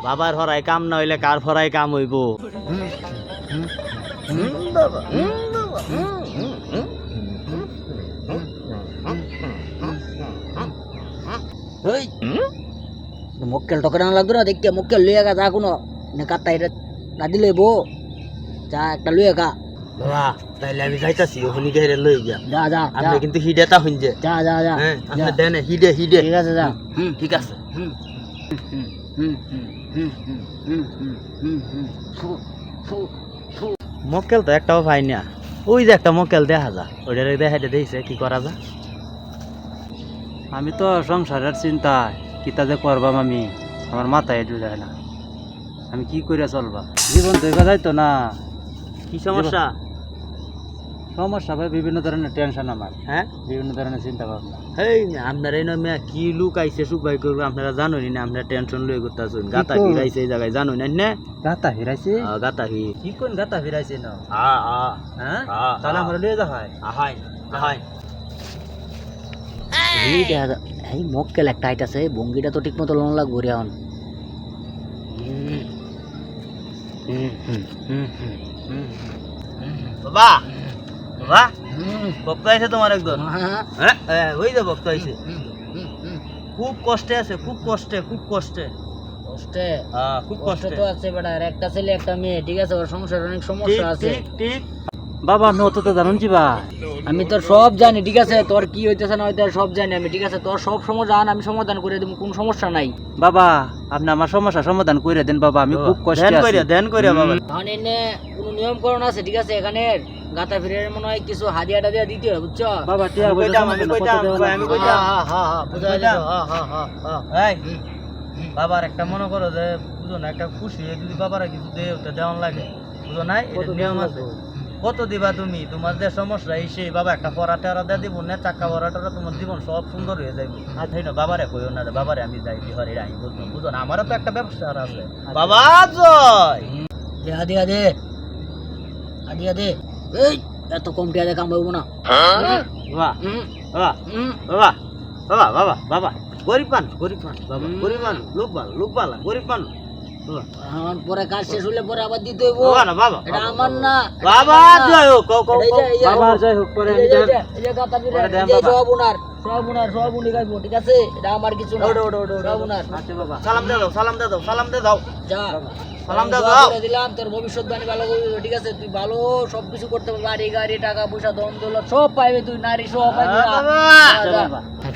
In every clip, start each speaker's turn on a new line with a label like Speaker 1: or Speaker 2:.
Speaker 1: বাবার হরাই কাম না হইলে কার হরাই কাম হইব? বাবা
Speaker 2: ওই মক্কেল টকে না লাগতো না দেখতে মক্কেল লইয়া গা যা কোনো নে কাটা এটা না দিলে বো যা একটা লইয়া গা
Speaker 1: বাবা তাইলে আমি যাইতাছি ওখানে গেরে লই গিয়া
Speaker 2: যা যা
Speaker 1: আপনি কিন্তু হিডেতা হইছে
Speaker 2: যা যা যা
Speaker 1: হ্যাঁ আপনি দেন হিডে
Speaker 2: ঠিক আছে যা
Speaker 1: ঠিক আছে
Speaker 2: হুম হুম হুম হুম হুম হুম হুম
Speaker 1: মক্কেল তো একটাও পাই না ওই যে একটা মক্কেল দেখা যা ওইটারে দেখাইতে দিয়েছে কি করা যা
Speaker 3: আমি তো সংসারের চিন্তায় কিতা যে করবাম আমি আমার মাথায় ঢুকে না আমি কি করে চলবা জীবন তো এবার যাইতো না
Speaker 1: কি সমস্যা
Speaker 3: সমস্যা ভাই বিভিন্ন ধরনের টেনশন আমার
Speaker 1: হ্যাঁ
Speaker 3: বিভিন্ন ধরনের চিন্তা ভাবনা
Speaker 1: হেই আপনার এই নয় কি লুক আইছে সুবাই করবো আপনারা জানোই না আপনারা টেনশন লয়ে করতে আসুন গাতা
Speaker 3: কই?
Speaker 1: ফিরাইছে এই জায়গায় জানোই না
Speaker 3: গাতা ফিরাইছে
Speaker 1: গাতা ফি
Speaker 3: কি কোন গাতা ফিরাইছে না
Speaker 1: হ্যাঁ
Speaker 3: হ্যাঁ
Speaker 1: হ্যাঁ,
Speaker 3: তাহলে
Speaker 1: হ্যাঁ।
Speaker 3: আমরা লিয়ে যা হয়
Speaker 1: আহাই আহাই
Speaker 2: এই দেখা যা এই মক্কেল একটা আইতাছে ভঙ্গিটা তো ঠিক মতো লোন লাগবো রে এখন
Speaker 1: বাবা বাবা ভক্ত আইছে তোমার একজন হ্যাঁ ওই যে ভক্ত আইছে খুব কষ্টে আছে খুব কষ্টে
Speaker 2: কষ্টে
Speaker 1: খুব
Speaker 2: কষ্ট
Speaker 1: কষ্টে
Speaker 2: তো আছে বেটা আর একটা ছেলে একটা মেয়ে ঠিক আছে ওর সংসারে অনেক
Speaker 1: ঠিক
Speaker 2: সমস্যা আছে
Speaker 1: ঠিক ঠিক
Speaker 3: বাবা আমি অত তো জানুন বা
Speaker 2: আমি তোর সব জানি ঠিক আছে তোর কি হইতেছে না হইতেছে সব জানি আমি ঠিক আছে তোর সব সমাধান আমি সমাধান করে দেবো কোনো সমস্যা নাই
Speaker 3: বাবা আপনি আমার সমস্যা সমাধান করে দেন বাবা আমি খুব কষ্টে
Speaker 1: ধ্যান
Speaker 3: আছি
Speaker 1: কইরা ধ্যান কইরা বাবা
Speaker 2: এখন এনে কোনো নিয়মকরণ আছে ঠিক আছে এখানে গাতা ফিরে মনে হয় কিছু হাদিয়া টাদিয়া দিতে হয় বুঝছো
Speaker 3: বাবা টিয়া
Speaker 1: আমি
Speaker 3: পয়সা
Speaker 1: কইতাম,
Speaker 3: সমাধান
Speaker 1: আমি
Speaker 3: কত
Speaker 1: কইতাম,
Speaker 3: দেওয়া
Speaker 1: আমি
Speaker 3: লাগবে?
Speaker 1: কইতাম।
Speaker 2: বুঝাই দিছো
Speaker 1: এই বাবার একটা মনে করো যে বুঝো না একটা খুশি হয়ে যদি বাবারা কিছু দেয় ওটা দেওয়ান লাগে বুঝো না এটা
Speaker 3: কত
Speaker 1: নিয়ম
Speaker 3: দেওয়া
Speaker 1: আছে
Speaker 3: লাগবে?
Speaker 1: কত দিবা তুমি তোমার যে সমস্যা এই সেই বাবা একটা পড়া টেরা দিয়ে দিব না চাক্কা পড়াটা তোমার জীবন সব সুন্দর হয়ে যাবে আর তাই না বাবারে কইও না রে বাবারে আমি যাই বিহারে রাই বুঝলো বুঝো না আমারও তো একটা ব্যবসা আছে বাবা জয়
Speaker 2: দে হাদিয়া দে হাদিয়া দে এই এত কম টিয়া দে কাম হইব না
Speaker 1: বাবা
Speaker 2: হুম,
Speaker 1: বাবা
Speaker 2: হুম।
Speaker 1: বাবা বাবা বাবা বাবা গরিব মানুষ বাবা গরিব মানুষ লোক ভালো গরিব মানুষ বাবা
Speaker 2: এখন পরে কাজ শেষ হলে পরে আবার দিতে হইব
Speaker 1: বাবা না বাবা
Speaker 2: এটা আমার না
Speaker 1: বাবা জয় হোক কও কও
Speaker 2: এই যে, এই যে,
Speaker 3: বাবা যাই হোক পরে আমি দেন।
Speaker 2: এই যে গাতা ফিরে
Speaker 3: পরে দেন
Speaker 2: এই যে
Speaker 3: বাবা।
Speaker 2: সব উনি খাইবো ঠিক আছে এটা আমার কিছু না সব উনার
Speaker 3: আচ্ছা বাবা
Speaker 1: সালাম দে দাও
Speaker 2: যা
Speaker 1: সালাম
Speaker 2: আমি
Speaker 1: দাও,
Speaker 2: দোয়া
Speaker 1: দাও।
Speaker 2: করে দিলাম তোর ভবিষ্যৎবাণী ভালো করবি ঠিক আছে তুই ভালো সবকিছু করতে পারবি বাড়ি গাড়ি টাকা পয়সা ধন দৌলত সব পাইবে তুই নারী সব পাইবি যা,
Speaker 1: বাবা।
Speaker 2: যা।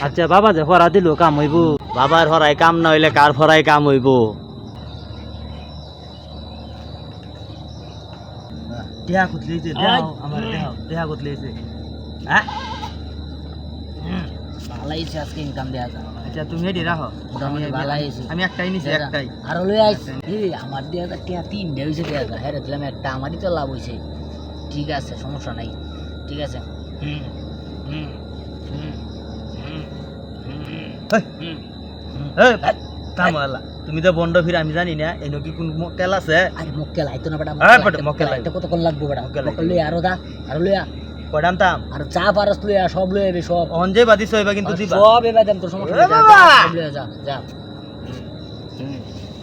Speaker 3: আচ্ছা বাবা যে হরা দিল কাম হইব
Speaker 1: বাবার হরাই কাম না হইলে কার হরাই কাম হইব দেহা কুতলিছে
Speaker 2: দেও,
Speaker 1: আমার দেহা কুতলিছে হ্যাঁ
Speaker 2: ভালাই হইছে আজকে ইনকাম দেয়া যা
Speaker 1: আচ্ছা তুমি এডি রাখো
Speaker 2: মোটামুটি ভালাই হইছে
Speaker 1: আমি একটাই নিছি
Speaker 2: যা, যা।
Speaker 1: একটাই
Speaker 2: আর লই আইস এই আমার দেয়া যা টিয়া তিনটে হইছে দেয়া যা হ্যাঁ রে, দিলাম একটা আমারই তো লাভ হইছে ঠিক আছে সমস্যা নাই ঠিক আছে হুম হুম হুম হুম হুম হুম হুম
Speaker 1: এই থামালা তুমি তো বন্ড ফির আমি জানি না এনো কি কোন তেল আছে
Speaker 2: আরে মক্কেল আইতো না বেটা
Speaker 1: বেটা, মক্কেল
Speaker 2: আইতো কত কোন লাগবে বেটা
Speaker 1: মক্কেল
Speaker 2: মক্কেল লই আরো দা আরো লইয়া
Speaker 1: কয়ডান তাম
Speaker 2: আর চা পারস লইয়া সব লই আইবে সব
Speaker 1: অন যে বাদিস হইবা কিন্তু দিবা
Speaker 2: সব এবার দেন তোর সমস্যা
Speaker 1: এ
Speaker 2: নাই, যা,
Speaker 1: বাবা!
Speaker 2: যা, সব লইয়া যা যা হুম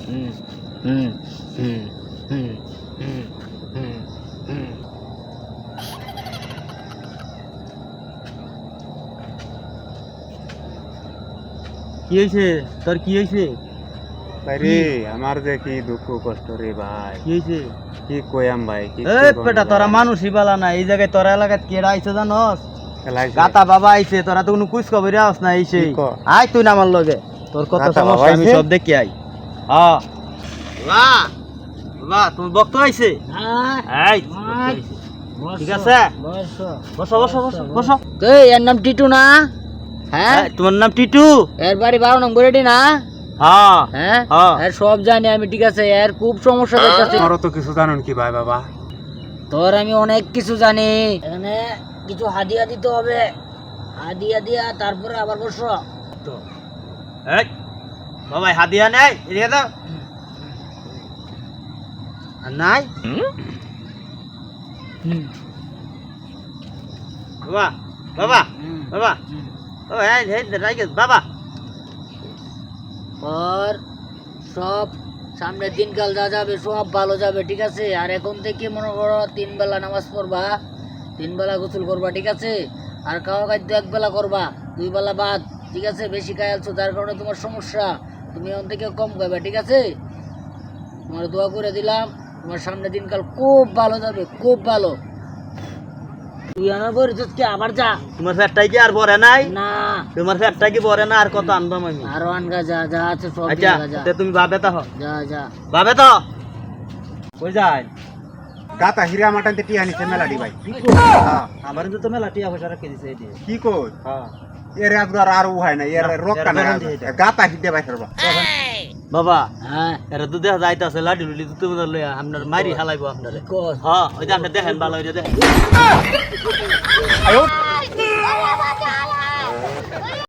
Speaker 2: হুম হুম হুম হুম হুম হুম হুম
Speaker 1: কি হইছে তোর কি হইছে
Speaker 4: ভাইরে আমার যে কি দুঃখ কষ্ট রে ভাই
Speaker 1: কি হইছে
Speaker 4: কি কইয়াম ভাই কি
Speaker 1: এই বেটা তোরা মানুষই বালা না এই জায়গায় তোরা এলাকায় কেডা আইছে জানোস
Speaker 4: গাতা
Speaker 1: গাতা বাবা আইছে তোরা তো কোনো কুছ খবর আস না আইছে
Speaker 4: কি ক?
Speaker 1: আই তুই না আমার লগে তোর কত
Speaker 4: গাতা বাবা
Speaker 1: সমস্যা আমি
Speaker 4: আইছে?
Speaker 1: সব দেখি আই হ্যাঁ বাহ বাহ তুমি বক্ত আইছে এই বক্ত আইছে। ঠিক আছে বসো বসো বসো বসো
Speaker 2: এই এর নাম টিটু না হ্যাঁ
Speaker 1: এই, তোমার নাম টিটু
Speaker 2: এর বাড়ি 12 নম্বর এটি না
Speaker 1: হ্যাঁ
Speaker 2: হ্যাঁ
Speaker 1: হ্যাঁ।
Speaker 2: এর সব জানি আমি ঠিক আছে এর খুব সমস্যা দেখতেছি
Speaker 4: আমারও তো কিছু জানুন কি ভাই বাবা
Speaker 2: তোর আমি অনেক কিছু জানি এখানে কিছু হাদিয়া দিতে হবে হাদিয়া দিয়া তারপরে আবার বসো
Speaker 1: তো এই বাবা হাদিয়া নাই এদিকে দাও আর নাই
Speaker 2: হুম
Speaker 1: বাবা বাবা
Speaker 2: হুম
Speaker 1: বাবা
Speaker 2: হুম।
Speaker 1: ও এই এই রাইগে বাবা
Speaker 2: ওর সব সামনে দিনকাল যা যাবে সব ভালো যাবে, ঠিক আছে? আর এখন থেকে মনে করো 3 বেলা নামাজ পড়বা, 3 বেলা গোসল করবা, ঠিক আছে? আর খাওয়া খাদ্য 1 বেলা করবা, 2 বেলা বাদ, ঠিক আছে? বেশি খাইছো যার কারণে তোমার সমস্যা, তুমি এখন থেকে কম খাবে, ঠিক আছে? তোমার দোয়া করে দিলাম, তোমার সামনে দিনকাল খুব ভালো যাবে, খুব ভালো। তুই আমার বই কি আবার যা?
Speaker 1: তোমার ফ্যাটটাই কি আর ভরে নাই?
Speaker 2: না,
Speaker 1: তোমার ফ্যাটটা কি ভরে না? আর কত আনবাম আমি?
Speaker 2: আরো আনগা, যা যা আছে সব
Speaker 1: আচ্ছা
Speaker 2: দিয়া যা,
Speaker 1: তে তুমি ভাবে তো
Speaker 2: যা যা।
Speaker 1: ভাবে তো কই যায়
Speaker 4: গাতা হিরা মাটানতে টিয়া নিছে মেলাডি ভাই হ্যাঁ
Speaker 1: আমার তো মেলা টিয়া পয়সা রেখে দিছে এটি
Speaker 4: কি কই
Speaker 1: হ্যাঁ
Speaker 4: এর একবার আর হয় না এর
Speaker 1: না,
Speaker 4: রক্কা
Speaker 1: এর
Speaker 4: না
Speaker 1: গরম দিয়ে দেয়।
Speaker 4: গাতা হিডে ভাই সরবা
Speaker 1: বাবা
Speaker 2: হ্যাঁ
Speaker 1: এরা তো দেখা যাইতাছে লাডি লুডি তো তুমি লইয়া আপনার মারি হালাইবো আপনারে
Speaker 2: কস
Speaker 1: হ্যাঁ ওই যে আপনি দেখেন ভালো ওই যে দেখেন
Speaker 4: আয়ো